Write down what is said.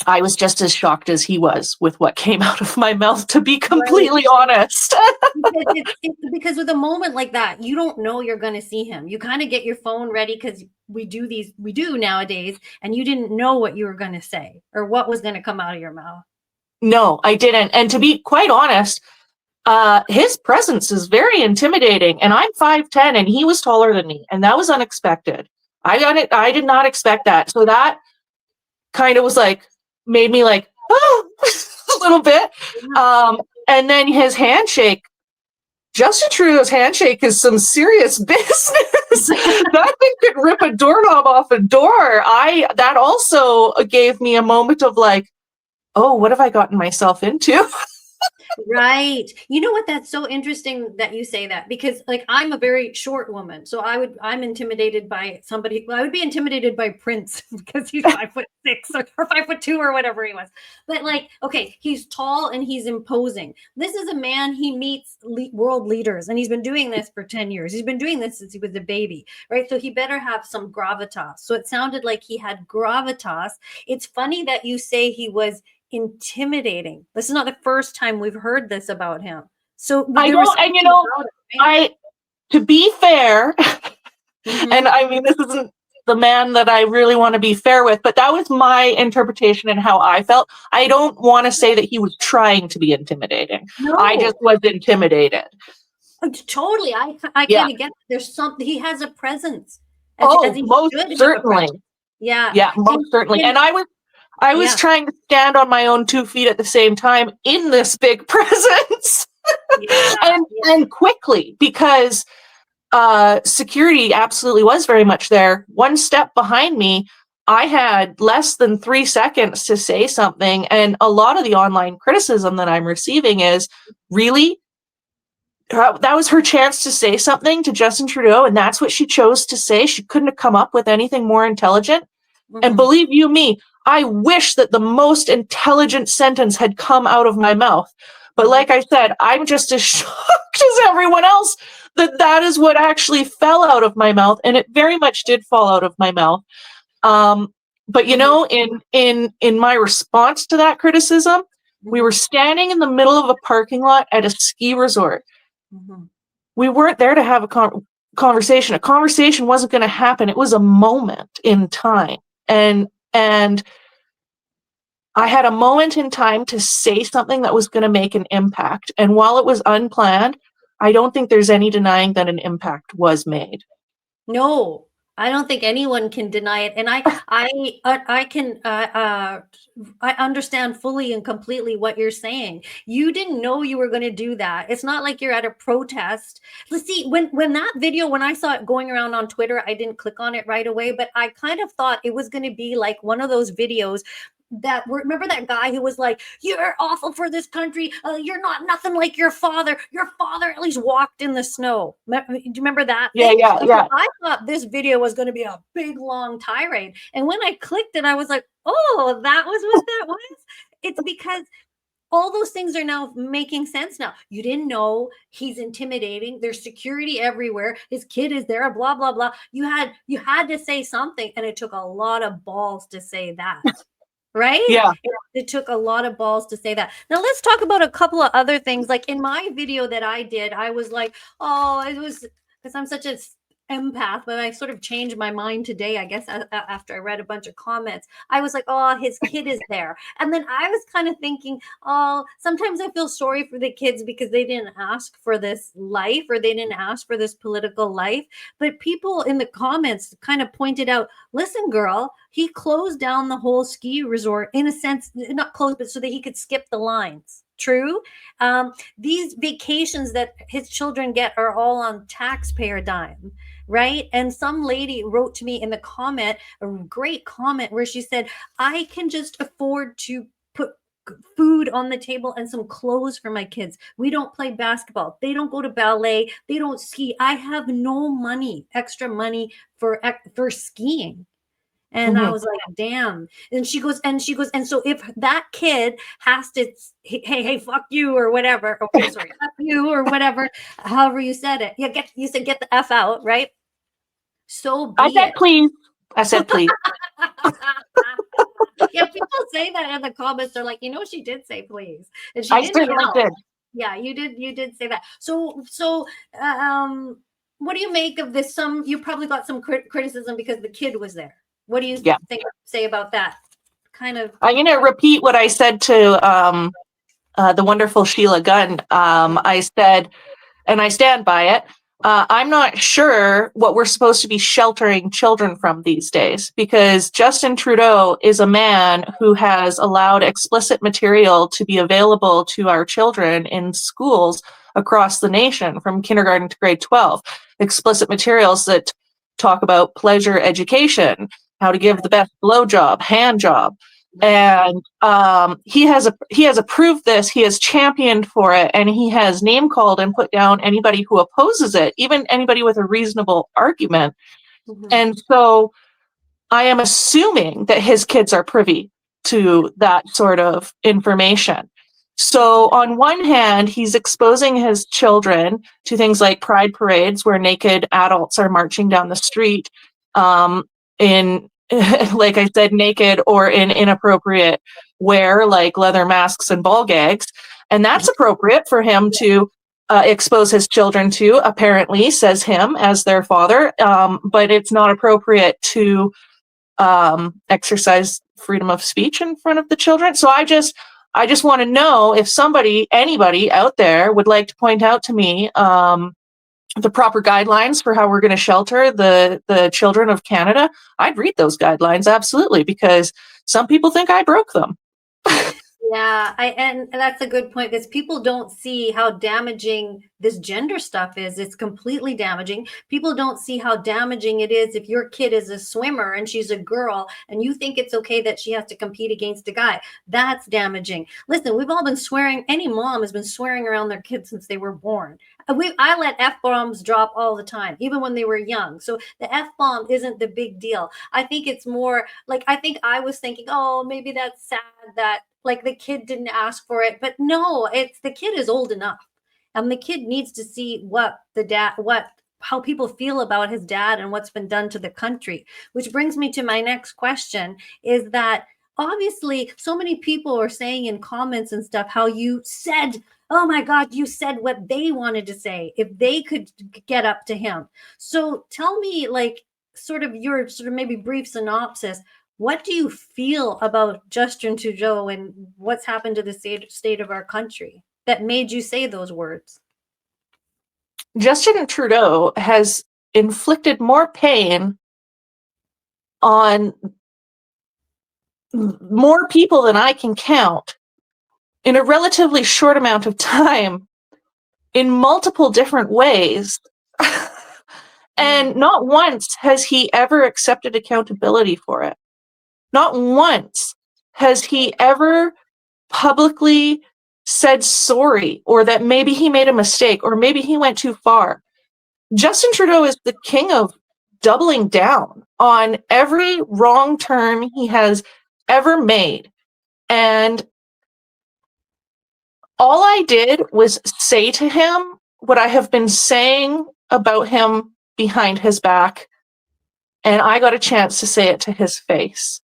I was just as shocked as he was with what came out of my mouth, to be completely honest. Because with a moment like that, you don't know you're going to see him. You kind of get your phone ready because we do nowadays, and you didn't know what you were going to say or what was going to come out of your mouth. No, I didn't. And to be quite honest, his presence is very intimidating, and I'm 5'10", and he was taller than me, and that was unexpected. I did not expect that. So that kind of was like, made me like, oh, a little bit. And then his handshake, Justin Trudeau's handshake is some serious business. That thing could rip a doorknob off a door. That also gave me a moment of like, oh, what have I gotten myself into? Right. You know what? That's so interesting that you say that, because like I'm a very short woman. So I'm intimidated by somebody. I would be intimidated by Prince because he's 5'6" or 5'2" or whatever he was. But like, okay, he's tall and he's imposing. This is a man, he meets world leaders, and he's been doing this for 10 years. He's been doing this since he was a baby, right? So he better have some gravitas. So it sounded like he had gravitas. It's funny that you say he was intimidating. This is not the first time we've heard this about him. So I don't, and you know, right? To be fair, and I mean, this isn't the man that I really want to be fair with, but that was my interpretation and how I felt. I don't want to say that he was trying to be intimidating. No. I just was intimidated. Totally. I kind of get, there's something, he has a presence. Most certainly. Yeah, most certainly. And I was trying to stand on my own 2 feet at the same time in this big presence. And quickly, because security absolutely was very much there. One step behind me, I had less than 3 seconds to say something. And a lot of the online criticism that I'm receiving is, really? That was her chance to say something to Justin Trudeau, and that's what she chose to say? She couldn't have come up with anything more intelligent? And believe you me, I wish that the most intelligent sentence had come out of my mouth. But like I said, I'm just as shocked as everyone else that is what actually fell out of my mouth. And it very much did fall out of my mouth. But you know, in my response to that criticism, we were standing in the middle of a parking lot at a ski resort. We weren't there to have a conversation. A conversation wasn't going to happen. It was a moment in time. And I had a moment in time to say something that was going to make an impact. And while it was unplanned, I don't think there's any denying that an impact was made. No, I don't think anyone can deny it. And I understand fully and completely what you're saying. You didn't know you were going to do that. It's not like you're at a protest. Let's see, when that video, when I saw it going around on Twitter, I didn't click on it right away, but I kind of thought it was going to be like one of those videos that remember that guy who was like, you're awful for this country, you're not nothing like your father at least walked in the snow. Do you remember that? Yeah. I thought this video was going to be a big long tirade, and when I clicked it, I was like, oh, that was what that was. It's because all those things are now making sense now. You didn't know he's intimidating. There's security everywhere. His kid is there, blah, blah, blah. You had to say something, and it took a lot of balls to say that. Right? Yeah. It took a lot of balls to say that. Now let's talk about a couple of other things. Like in my video that I did, I was like, oh, it was because I'm such a empath, but I sort of changed my mind today, I guess, after I read a bunch of comments. I was like, oh, his kid is there. And then I was kind of thinking, oh, sometimes I feel sorry for the kids because they didn't ask for this life, or they didn't ask for this political life. But people in the comments kind of pointed out, listen, girl, he closed down the whole ski resort, in a sense, not closed, but so that he could skip the lines. True. These vacations that his children get are all on taxpayer dime. Right. And some lady wrote to me in the comment, a great comment, where she said, I can just afford to put food on the table and some clothes for my kids. We don't play basketball. They don't go to ballet. They don't ski. I have no money, extra money for skiing. And I was like, damn. And she goes, and so if that kid has to, hey, fuck you or whatever, okay, sorry, fuck you or whatever, however you said it. Yeah, you said get the F out, right? So be I said, please. I said, please. Yeah, people say that in the comments. They're like, she did say please, and she I didn't certainly yell. did. Yeah, you did say that. So what do you make of this? You probably got some criticism because the kid was there. What do you say about that? Kind of. I'm going to repeat what I said to the wonderful Sheila Gunn. I said, and I stand by it, I'm not sure what we're supposed to be sheltering children from these days, because Justin Trudeau is a man who has allowed explicit material to be available to our children in schools across the nation from kindergarten to grade 12. Explicit materials that talk about pleasure education, how to give the best blowjob, hand job. And he has approved this. He has championed for it, and he has name called and put down anybody who opposes it, even anybody with a reasonable argument. Mm-hmm. And so I am assuming that his kids are privy to that sort of information. So on one hand, he's exposing his children to things like pride parades where naked adults are marching down the street in, like I said, naked or in inappropriate wear, like leather masks and ball gags. And that's appropriate for him to expose his children to, apparently, says him as their father. But it's not appropriate to exercise freedom of speech in front of the children. So I just want to know if anybody out there would like to point out to me the proper guidelines for how we're going to shelter the children of Canada. I'd read those guidelines, absolutely, because some people think I broke them. Yeah, and that's a good point, because people don't see how damaging this gender stuff is. It's completely damaging. People don't see how damaging it is if your kid is a swimmer and she's a girl and you think it's okay that she has to compete against a guy. That's damaging. Listen, we've all been swearing. Any mom has been swearing around their kids since they were born. I let F-bombs drop all the time, even when they were young. So the F-bomb isn't the big deal. I think it's more like, I think I was thinking, oh, maybe that's sad that like the kid didn't ask for it. But no, it's the kid is old enough. And the kid needs to see how people feel about his dad and what's been done to the country. Which brings me to my next question, is that obviously so many people are saying in comments and stuff how you said, oh my God, you said what they wanted to say if they could get up to him. So tell me, like, sort of your maybe brief synopsis. What do you feel about Justin Trudeau and what's happened to the state of our country that made you say those words? Justin Trudeau has inflicted more pain on more people than I can count in a relatively short amount of time in multiple different ways. And not once has he ever accepted accountability for it. Not once has he ever publicly said sorry, or that maybe he made a mistake, or maybe he went too far. Justin Trudeau is the king of doubling down on every wrong turn he has ever made. And all I did was say to him what I have been saying about him behind his back, and I got a chance to say it to his face.